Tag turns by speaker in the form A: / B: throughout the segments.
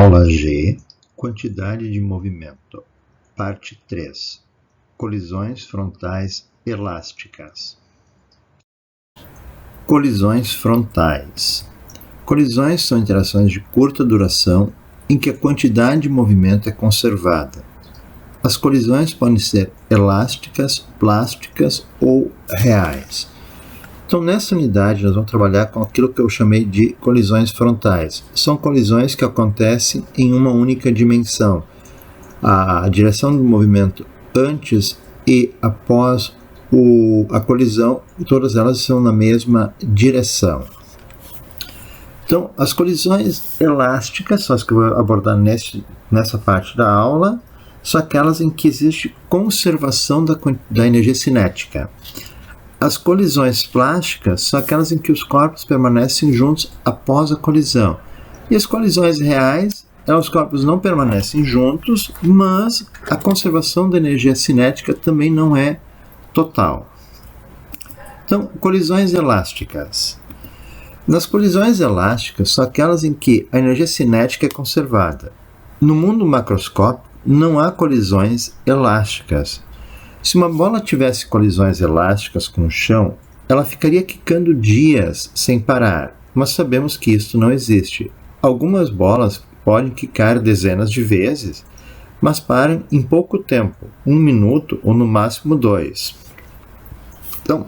A: Aula G, Quantidade de movimento. Parte 3. Colisões frontais elásticas. Colisões frontais. Colisões são interações de curta duração em que a quantidade de movimento é conservada. As colisões podem ser elásticas, plásticas ou reais. Então, nessa unidade, nós vamos trabalhar com aquilo que eu chamei de colisões frontais. São colisões que acontecem em uma única dimensão. A direção do movimento antes e após a colisão, todas elas são na mesma direção. Então, as colisões elásticas, são as que eu vou abordar nessa parte da aula, são aquelas em que existe conservação da energia cinética. As colisões plásticas são aquelas em que os corpos permanecem juntos após a colisão. E as colisões reais, os corpos não permanecem juntos, mas a conservação da energia cinética também não é total. Então, colisões elásticas. Nas colisões elásticas são aquelas em que a energia cinética é conservada. No mundo macroscópico, não há colisões elásticas. Se uma bola tivesse colisões elásticas com o chão, ela ficaria quicando dias sem parar, mas sabemos que isso não existe. Algumas bolas podem quicar dezenas de vezes, mas param em pouco tempo, 1 minuto ou no máximo 2. Então,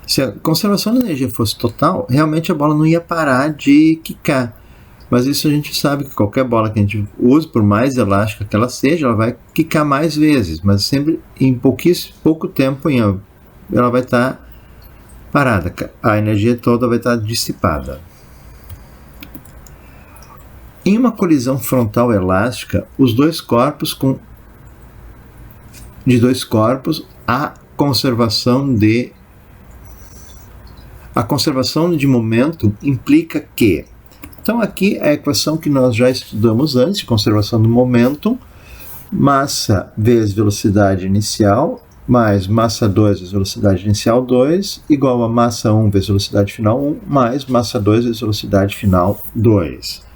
A: se a conservação de energia fosse total, realmente a bola não ia parar de quicar. Mas isso a gente sabe que qualquer bola que a gente use, por mais elástica que ela seja, ela vai quicar mais vezes, mas sempre em pouco tempo ela vai estar parada, a energia toda vai estar dissipada. Em uma colisão frontal elástica, de dois corpos, a conservação de momento implica que, então aqui a equação que nós já estudamos antes, de conservação do momento, massa vezes velocidade inicial, mais massa 2 vezes velocidade inicial 2, igual a massa 1 vezes velocidade final 1, mais massa 2 vezes velocidade final 2.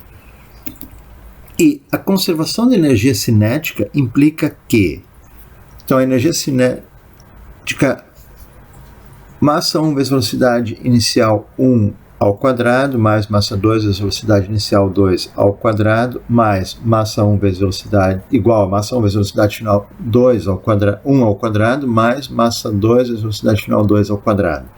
A: E a conservação da energia cinética implica que, então a energia cinética, massa 1 vezes velocidade inicial 1 ao quadrado, mais massa 2 vezes velocidade inicial 2 ao quadrado, mais massa 1 vezes velocidade, igual a massa 1 vezes velocidade final 2 ao quadrado, 1 ao quadrado, mais massa 2 vezes velocidade final 2 ao quadrado.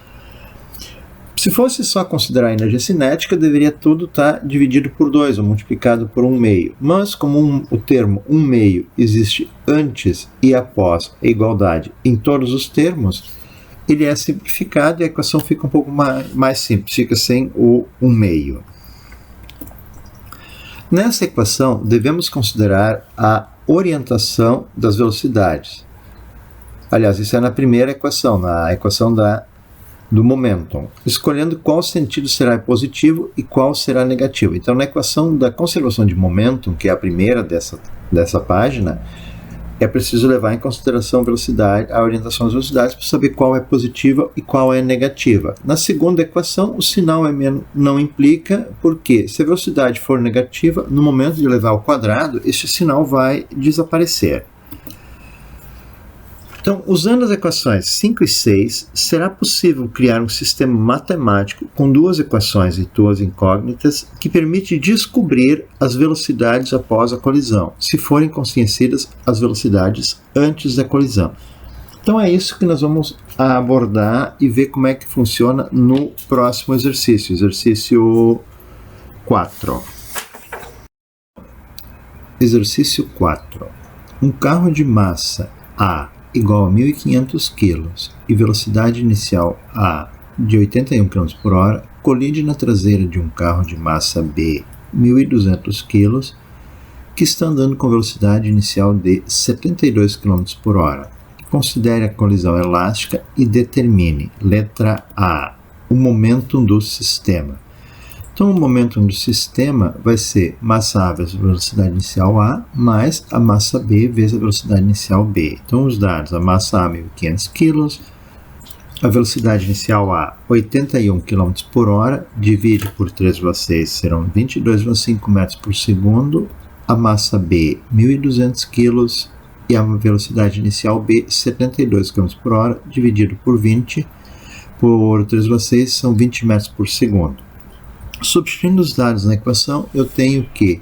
A: Se fosse só considerar a energia cinética, deveria tudo estar dividido por 2, ou multiplicado por 1/2. Mas como o termo 1/2 existe antes e após a igualdade em todos os termos, ele é simplificado e a equação fica um pouco mais simples, fica sem o 1/2. Nessa equação, devemos considerar a orientação das velocidades. Aliás, isso é na primeira equação, na equação do momentum, escolhendo qual sentido será positivo e qual será negativo. Então, na equação da conservação de momentum, que é a primeira dessa página, é preciso levar em consideração a orientação das velocidades para saber qual é positiva e qual é negativa. Na segunda equação, o sinal não implica, porque se a velocidade for negativa, no momento de levar ao quadrado, este sinal vai desaparecer. Então, usando as equações 5 e 6, será possível criar um sistema matemático com duas equações e duas incógnitas que permite descobrir as velocidades após a colisão, se forem conhecidas as velocidades antes da colisão. Então é isso que nós vamos abordar e ver como é que funciona no próximo exercício, exercício 4. Exercício 4. Um carro de massa A igual a 1.500 kg e velocidade inicial A de 81 km por hora, colide na traseira de um carro de massa B, 1.200 kg, que está andando com velocidade inicial de 72 km por hora. Considere a colisão elástica e determine, letra A, o momentum do sistema. Então, o momentum do sistema vai ser massa A vezes a velocidade inicial A, mais a massa B vezes a velocidade inicial B. Então, os dados, a massa A, 1.500 kg, a velocidade inicial A, 81 km por hora, divide por 3,6, serão 22,5 metros por segundo, a massa B, 1.200 kg, e a velocidade inicial B, 72 km por hora, dividido por 20, por 3,6, são 20 metros por segundo. Substituindo os dados na equação, eu tenho que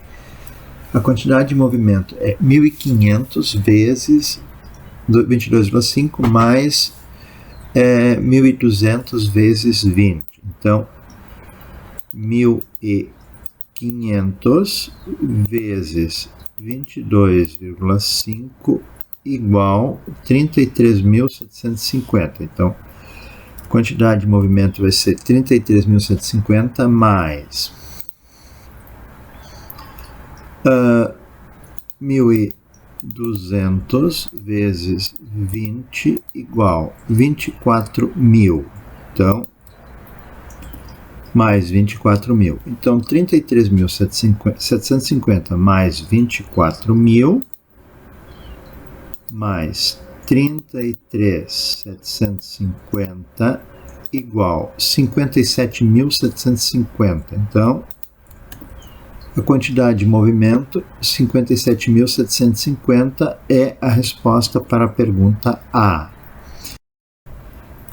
A: a quantidade de movimento é 1.500 vezes 22,5 mais 1.200 vezes 20. Então, 1.500 vezes 22,5 igual 33.750. Então, a quantidade de movimento vai ser 33.750 mais 1.200 vezes 20 igual 24.000. Então, mais 24.000. Então, 33.750 mais 24.000 mais 33.750 igual 57.750. Então, a quantidade de movimento, 57.750, é a resposta para a pergunta A.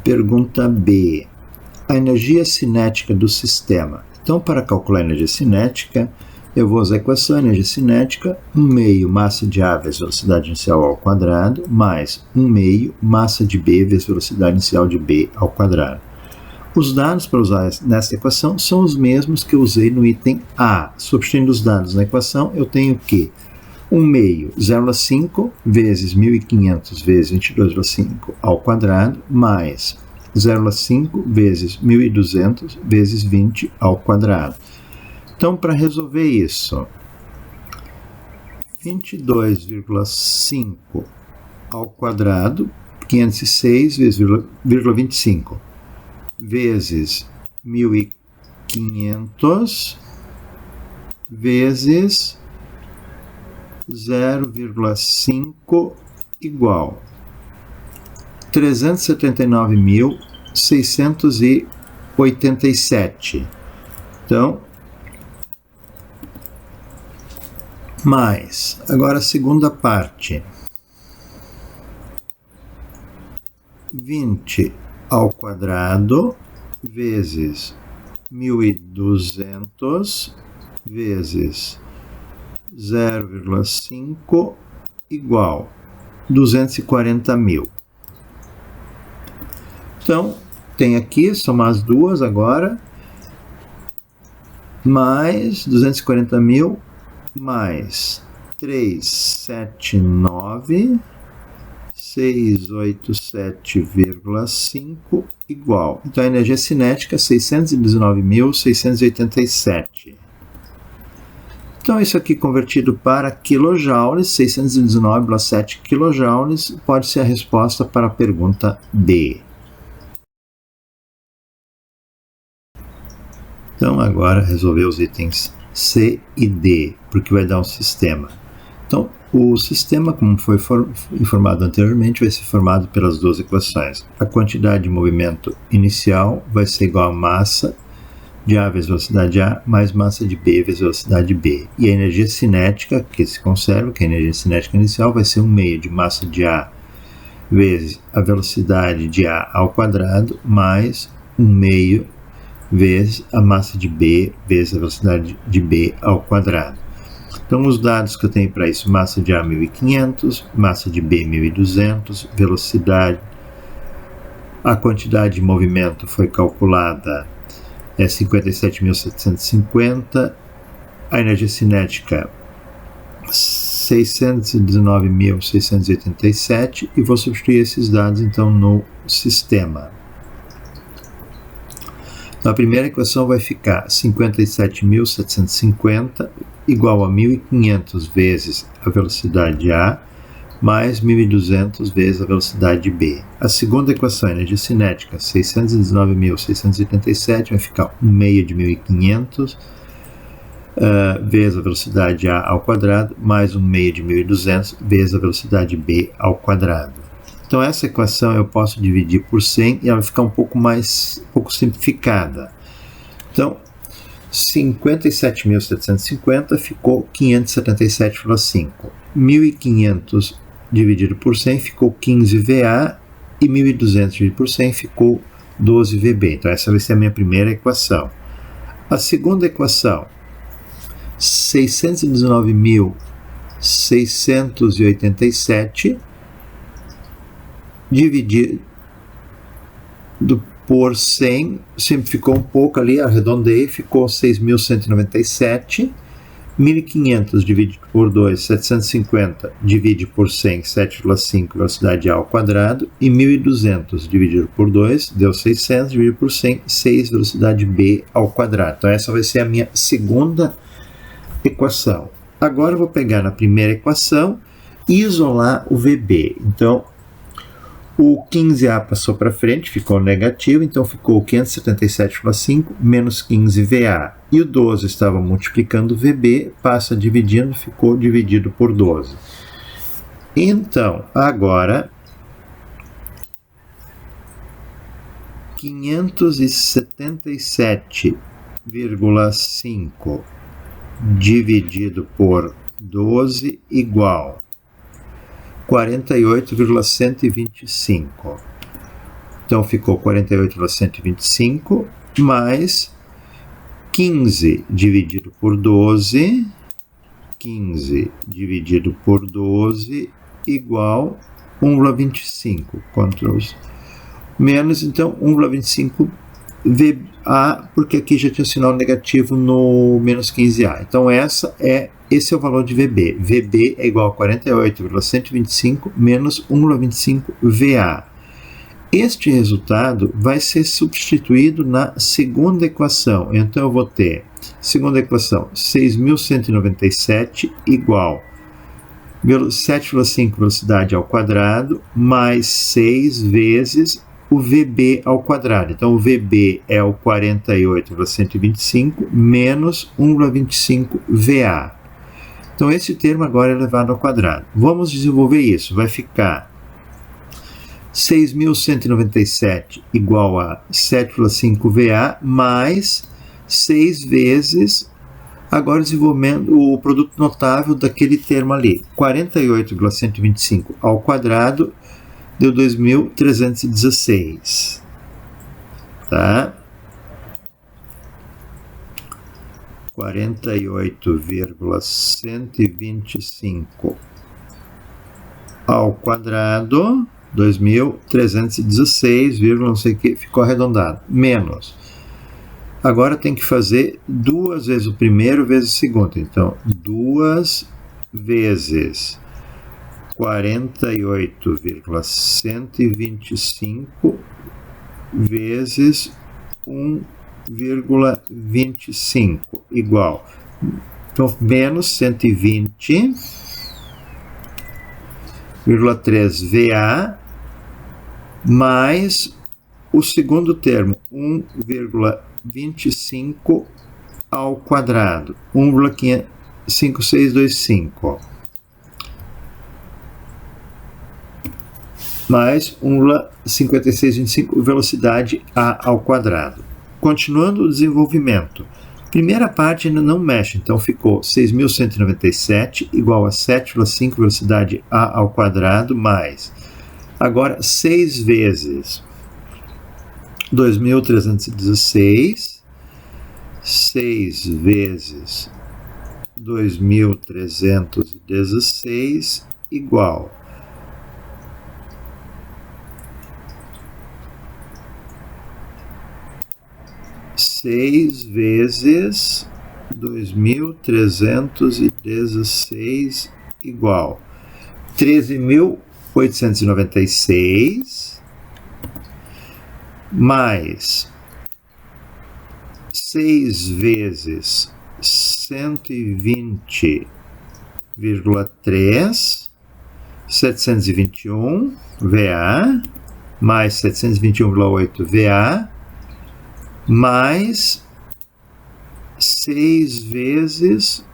A: Pergunta B. A energia cinética do sistema. Então, para calcular a energia cinética, eu vou usar a equação de energia cinética, 1/2 massa de A vezes velocidade inicial ao quadrado, mais 1/2 massa de B vezes velocidade inicial de B ao quadrado. Os dados para usar nessa equação são os mesmos que eu usei no item A. Substituindo os dados na equação, eu tenho que 1/2, 0,5 vezes 1.500 vezes 22,5 ao quadrado, mais 0,5 vezes 1.200 vezes 20 ao quadrado. Então, para resolver isso, 22,5 ao quadrado, 506 vezes 0,25, vezes 1.500 vezes 0,5 igual 379.687. Então, mais, agora a segunda parte, 20 ao quadrado vezes 1.200 vezes 0,5 igual 240.000. Então, tem aqui, somar as duas agora, mais 240.000 mais 379.687,5 igual. Então, a energia cinética 619.687. Então, isso aqui convertido para quilojoules, 619,7 quilojoules, pode ser a resposta para a pergunta B. Então, agora resolver os itens C e D, porque vai dar um sistema. Então, o sistema, como foi informado anteriormente, vai ser formado pelas duas equações. A quantidade de movimento inicial vai ser igual a massa de A vezes velocidade A, mais massa de B vezes velocidade B. E a energia cinética, que se conserva, que é a energia cinética inicial, vai ser 1/2 de massa de A vezes a velocidade de A ao quadrado, mais 1/2 vezes a massa de B vezes a velocidade de B ao quadrado. Então, os dados que eu tenho para isso, massa de A 1.500, massa de B 1.200, velocidade, a quantidade de movimento foi calculada, é 57.750, a energia cinética 619.687, e vou substituir esses dados então no sistema. Então, a primeira equação vai ficar 57.750 igual a 1.500 vezes a velocidade A mais 1.200 vezes a velocidade B. A segunda equação, energia cinética, 619.687, vai ficar 1/2 de 1.500 vezes a velocidade A ao quadrado mais 1/2 de 1.200 vezes a velocidade B ao quadrado. Então essa equação eu posso dividir por 100 e ela vai ficar um pouco simplificada. Então, 57.750 ficou 577,5. 1.500 dividido por 100 ficou 15 VA e 1.200 dividido por 100 ficou 12 VB. Então essa vai ser a minha primeira equação. A segunda equação, 619.687 dividido por 100, simplificou um pouco ali, arredondei, ficou 6.197. 1.500 dividido por 2, 750 divide por 100, 7,5 velocidade A ao quadrado, e 1.200 dividido por 2, deu 600, dividido por 100, 6 velocidade B ao quadrado. Então essa vai ser a minha segunda equação. Agora eu vou pegar na primeira equação e isolar o VB. Então, o 15A passou para frente, ficou negativo, então ficou 577,5 menos 15 VA. E o 12 estava multiplicando VB, passa dividindo, ficou dividido por 12. Então, agora, 577,5 dividido por 12 igual 48,125. Então ficou 48,125 mais 15 dividido por 12, 15 dividido por 12 igual 1,25. Ctrl menos, então 1,25 VA, porque aqui já tinha sinal negativo no menos 15A. Então esse é o valor de VB. VB é igual a 48,125 menos 1,25 VA. Este resultado vai ser substituído na segunda equação. Então eu vou ter, segunda equação, 6.197 igual 7,5 velocidade ao quadrado mais 6 vezes o VB ao quadrado. Então o VB é o 48,125 menos 1,25 VA. Então esse termo agora é elevado ao quadrado. Vamos desenvolver isso. Vai ficar 6.197 igual a 7,5 VA mais 6 vezes, agora desenvolvendo o produto notável daquele termo ali. 48,125 ao quadrado deu 2.316. Tá? 48,125 ao quadrado, 2.316, não sei o que, ficou arredondado, menos. Agora tem que fazer 2 vezes o primeiro vezes o segundo. Então, 2 vezes 48,125 vezes 1,25 igual, então, menos 120,3 VA mais o segundo termo, 1,25 ao quadrado, 1,5625 mais 1,5625 velocidade A ao quadrado. Continuando o desenvolvimento, primeira parte ainda não mexe, então ficou 6.197 igual a 7,5 velocidade A ao quadrado mais, agora 6 vezes 2.316, 6 vezes 2.316 igual 6 vezes 2.316 igual 13.896 mais 6 vezes 120,3, 721 VA mais 721,8 VA mais 6 vezes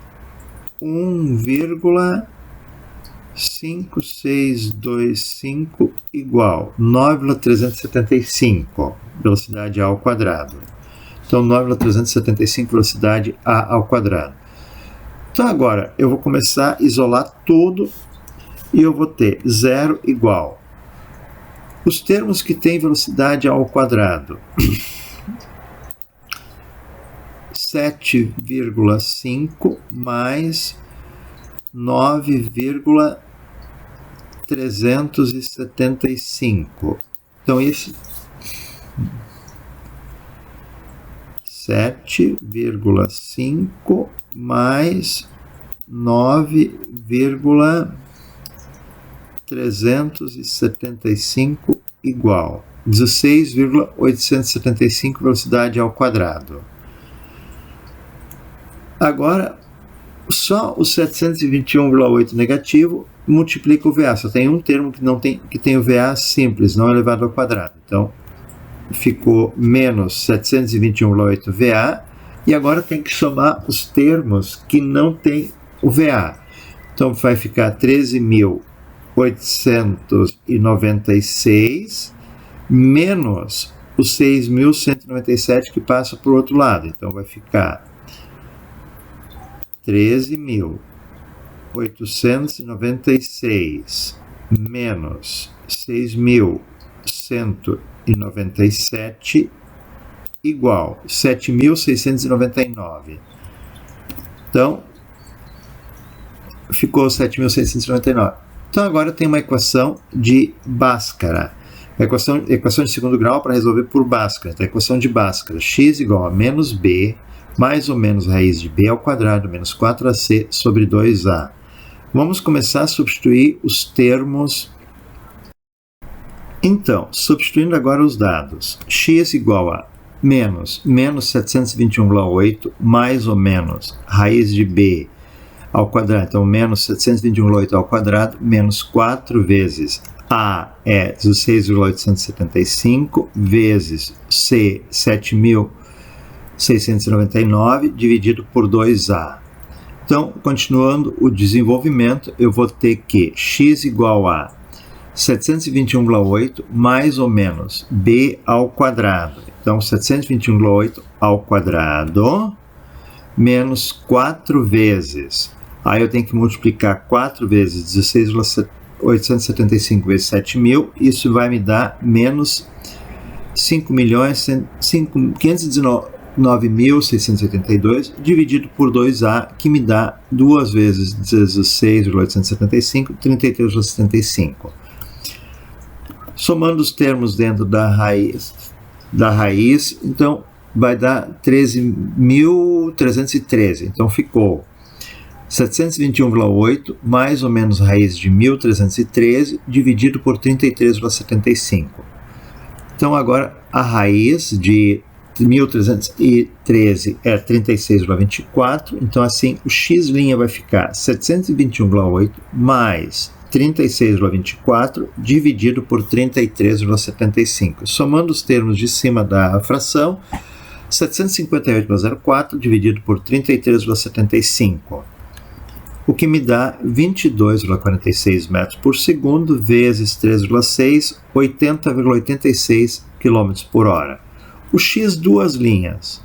A: 1,5 5625 igual 9,375, velocidade A ao quadrado. Então, 9,375, velocidade A ao quadrado. Então, agora, eu vou começar a isolar tudo e eu vou ter 0 igual. Os termos que têm velocidade A ao quadrado. 7,5 mais 9,375. Então, isso 7,5 mais 9,375 igual 16,875 velocidade ao quadrado. Agora, só o 721,8 negativo multiplica o VA. Só tem um termo que tem o VA simples, não elevado ao quadrado. Então, ficou menos 721,8 VA. E agora tem que somar os termos que não tem o VA. Então, vai ficar 13.896 menos os 6.197 que passa para o outro lado. Então, vai ficar 13.896 menos 6.197 igual 7.699. Então, ficou 7.699. Então, agora tem uma equação de Bhaskara. Equação de segundo grau para resolver por Bhaskara. Então, a equação de Bhaskara, x igual a menos b mais ou menos raiz de b ao quadrado menos 4ac sobre 2a. Vamos começar a substituir os termos. Então, substituindo agora os dados, x igual a menos 721,8 mais ou menos raiz de b ao quadrado, então menos 721,8 ao quadrado menos 4 vezes a é 16,875 vezes c 7.699 dividido por 2a. Então, continuando o desenvolvimento, eu vou ter que x igual a 721,8 mais ou menos b ao quadrado. Então, 721,8 ao quadrado menos 4 vezes. Aí eu tenho que multiplicar 4 vezes 16.875 vezes 7.000. Isso vai me dar menos 5.519.682 dividido por 2a, que me dá 2 vezes 16.875, 33,75. Somando os termos dentro da raiz, então vai dar 13.313. Então ficou 721,8 mais ou menos raiz de 1.313 dividido por 33,75. Então agora a raiz de 1.313 é 36,24, então assim o x' vai ficar 721,8 mais 36,24 dividido por 33,75. Somando os termos de cima da fração, 758,04 dividido por 33,75, o que me dá 22,46 metros por segundo vezes 3,6, 80,86 km por hora. O x, duas linhas.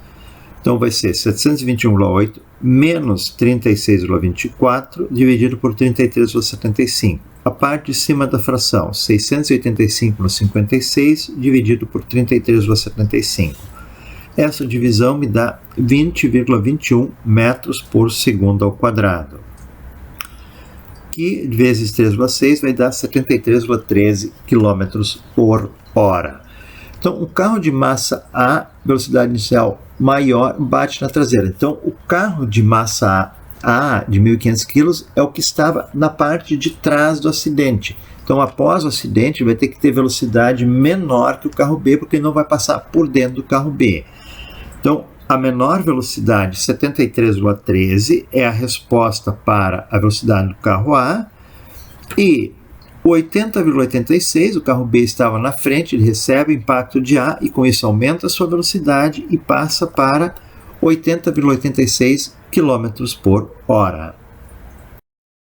A: Então, vai ser 721,8 menos 36,24 dividido por 33,75. A parte de cima da fração, 685/56 dividido por 33,75. Essa divisão me dá 20,21 metros por segundo ao quadrado, que vezes 3,6 vai dar 73,13 km por hora. Então, um carro de massa A, velocidade inicial maior, bate na traseira. Então, o carro de massa A de 1.500 kg é o que estava na parte de trás do acidente. Então, após o acidente, vai ter que ter velocidade menor que o carro B, porque ele não vai passar por dentro do carro B. Então, a menor velocidade, 73,13, é a resposta para a velocidade do carro A. E 80,86, o carro B estava na frente, ele recebe o impacto de A e com isso aumenta a sua velocidade e passa para 80,86 km por hora.